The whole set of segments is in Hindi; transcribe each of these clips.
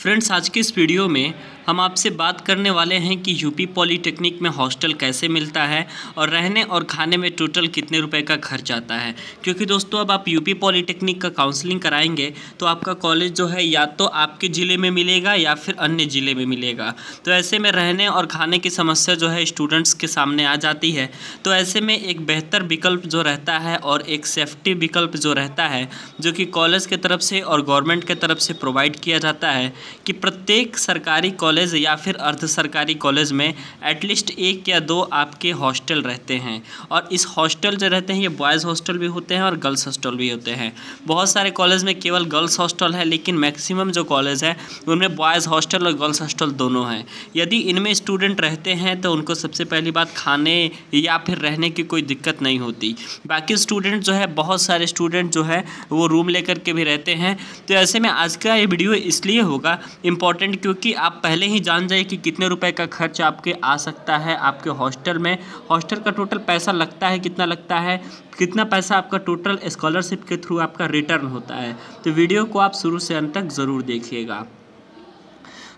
फ्रेंड्स, आज के इस वीडियो में हम आपसे बात करने वाले हैं कि यूपी पॉलीटेक्निक में हॉस्टल कैसे मिलता है और रहने और खाने में टोटल कितने रुपए का खर्च आता है। क्योंकि दोस्तों अब आप यूपी पॉलीटेक्निक का काउंसलिंग कराएंगे तो आपका कॉलेज जो है या तो आपके ज़िले में मिलेगा या फिर अन्य ज़िले में मिलेगा। तो ऐसे में रहने और खाने की समस्या जो है स्टूडेंट्स के सामने आ जाती है। तो ऐसे में एक बेहतर विकल्प जो रहता है और एक सेफ्टी विकल्प जो रहता है, जो कि कॉलेज के तरफ से और गवर्नमेंट के तरफ से प्रोवाइड किया जाता है कि प्रत्येक सरकारी कॉलेज या फिर अर्ध सरकारी कॉलेज में एटलीस्ट 1 या 2 आपके हॉस्टल रहते हैं। और इस हॉस्टल जो रहते हैं ये बॉयज़ हॉस्टल भी होते हैं और गर्ल्स हॉस्टल भी होते हैं। बहुत सारे कॉलेज में केवल गर्ल्स हॉस्टल है, लेकिन मैक्सिमम जो कॉलेज है उनमें बॉयज़ हॉस्टल और गर्ल्स हॉस्टल दोनों हैं। यदि इनमें स्टूडेंट रहते हैं तो उनको सबसे पहली बात खाने या फिर रहने की कोई दिक्कत नहीं होती। बाकी स्टूडेंट जो है, बहुत सारे स्टूडेंट जो है वो रूम लेकर के भी रहते हैं। तो ऐसे में आज का ये वीडियो इसलिए होगा इम्पॉर्टेंट क्योंकि आप पहले ही जान जाए कि कितने रुपए का खर्च आपके आ सकता है आपके हॉस्टल में। हॉस्टल का टोटल पैसा लगता है, कितना लगता है, कितना पैसा आपका टोटल स्कॉलरशिप के थ्रू आपका रिटर्न होता है। तो वीडियो को आप शुरू से अंत तक ज़रूर देखिएगा।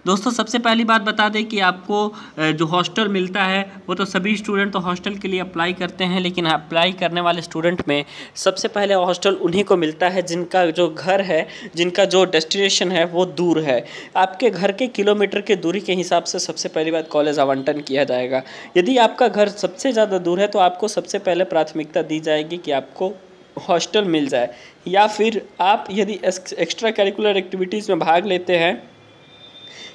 दोस्तों, सबसे पहली बात बता दें कि आपको जो हॉस्टल मिलता है वो तो सभी स्टूडेंट तो हॉस्टल के लिए अप्लाई करते हैं, लेकिन अप्लाई करने वाले स्टूडेंट में सबसे पहले हॉस्टल उन्हीं को मिलता है जिनका जो घर है, जिनका जो डेस्टिनेशन है वो दूर है। आपके घर के किलोमीटर के दूरी के हिसाब से सबसे पहली बात कॉलेज आवंटन किया जाएगा। यदि आपका घर सबसे ज़्यादा दूर है तो आपको सबसे पहले प्राथमिकता दी जाएगी कि आपको हॉस्टल मिल जाए। या फिर आप यदि एक्स्ट्रा करिकुलर एक्टिविटीज़ में भाग लेते हैं,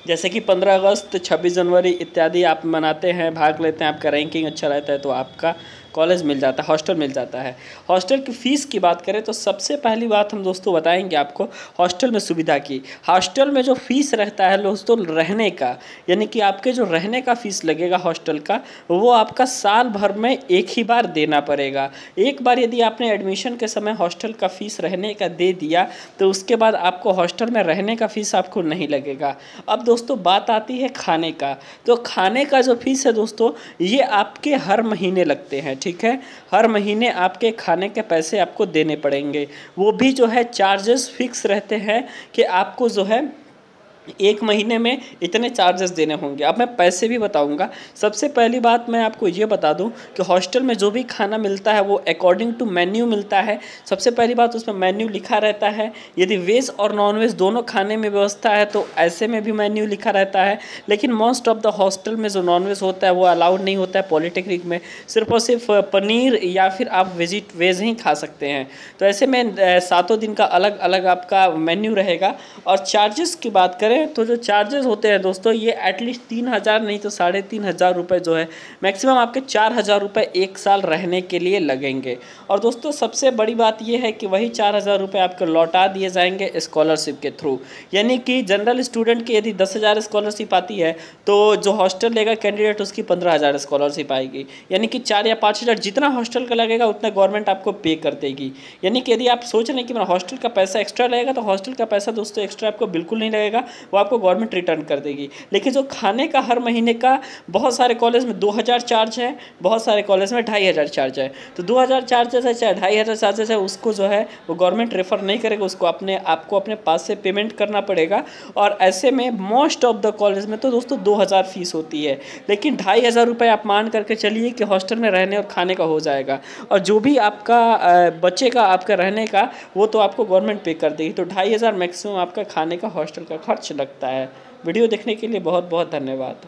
जैसे कि 15 अगस्त 26 जनवरी इत्यादि आप मनाते हैं, भाग लेते हैं, आपका रैंकिंग अच्छा रहता है तो आपका कॉलेज मिल जाता है, हॉस्टल मिल जाता है। हॉस्टल की फ़ीस की बात करें तो सबसे पहली बात हम दोस्तों बताएंगे आपको हॉस्टल में सुविधा की। हॉस्टल में जो फ़ीस रहता है दोस्तों रहने का, यानी कि आपके जो रहने का फ़ीस लगेगा हॉस्टल का, वो आपका साल भर में एक ही बार देना पड़ेगा। एक बार यदि आपने एडमिशन के समय हॉस्टल का फ़ीस रहने का दे दिया तो उसके बाद आपको हॉस्टल में रहने का फ़ीस आपको नहीं लगेगा। अब दोस्तों बात आती है खाने का। तो खाने का जो फ़ीस है दोस्तों ये आपके हर महीने लगते हैं, ठीक है। हर महीने आपके खाने के पैसे आपको देने पड़ेंगे। वो भी जो है चार्जेस फिक्स रहते हैं कि आपको जो है 1 महीने में इतने चार्जेस देने होंगे। अब मैं पैसे भी बताऊंगा। सबसे पहली बात मैं आपको ये बता दूं कि हॉस्टल में जो भी खाना मिलता है वो अकॉर्डिंग टू मेन्यू मिलता है। सबसे पहली बात उसमें मेन्यू लिखा रहता है। यदि वेज और नॉन वेज दोनों खाने में व्यवस्था है तो ऐसे में भी मेन्यू लिखा रहता है। लेकिन मोस्ट ऑफ द हॉस्टल में जो नॉन वेज होता है वो अलाउड नहीं होता है पॉलीटेक्निक में। सिर्फ और सिर्फ पनीर या फिर आप वेज ही खा सकते हैं। तो ऐसे में 7 दिन का अलग अलग आपका मेन्यू रहेगा। और चार्जेस की बात करें तो जो चार्जेस होते हैं दोस्तों ये एटलीस्ट 3000 नहीं तो 3500 रुपये जो है मैक्सिमम आपके 4000 रुपये 1 साल रहने के लिए लगेंगे। और दोस्तों सबसे बड़ी बात ये है कि वही 4000 रुपये आपको लौटा दिए जाएंगे स्कॉलरशिप के थ्रू। यानी कि जनरल स्टूडेंट की यदि 10,000 स्कॉलरशिप आती है तो जो हॉस्टल लेगा कैंडिडेट उसकी 15,000 स्कॉलरशिप आएगी। यानी कि 4 या 5,000 जितना हॉस्टल का लगेगा उतना गवर्नमेंट आपको पे कर देगी। यानी कि यदि आप सोच रहे हैं कि मेरा हॉस्टल का पैसा एक्स्ट्रा लगेगा तो हॉस्टल का पैसा दोस्तों एक्स्ट्रा आपको बिल्कुल नहीं लगेगा, वो आपको गवर्नमेंट रिटर्न कर देगी। लेकिन जो खाने का हर महीने का बहुत सारे कॉलेज में 2000 चार्ज है, बहुत सारे कॉलेज में 2500 चार्ज है। तो 2000 चार्जेस है चाहे 2500 चार्जेस है उसको जो है वो गवर्नमेंट रेफर नहीं करेगा, उसको आपको अपने पास से पेमेंट करना पड़ेगा। और ऐसे में मोस्ट ऑफ द कॉलेज में तो दोस्तों 2000 फीस होती है, लेकिन 2500 रुपये आप मान करके चलिए कि हॉस्टल में रहने और खाने का हो जाएगा। और जो भी आपका बचेगा आपका रहने का वो तो आपको गवर्नमेंट पे कर देगी। तो 2500 मैक्सिमम आपका खाने का हॉस्टल का खर्च लगता है। वीडियो देखने के लिए बहुत बहुत धन्यवाद।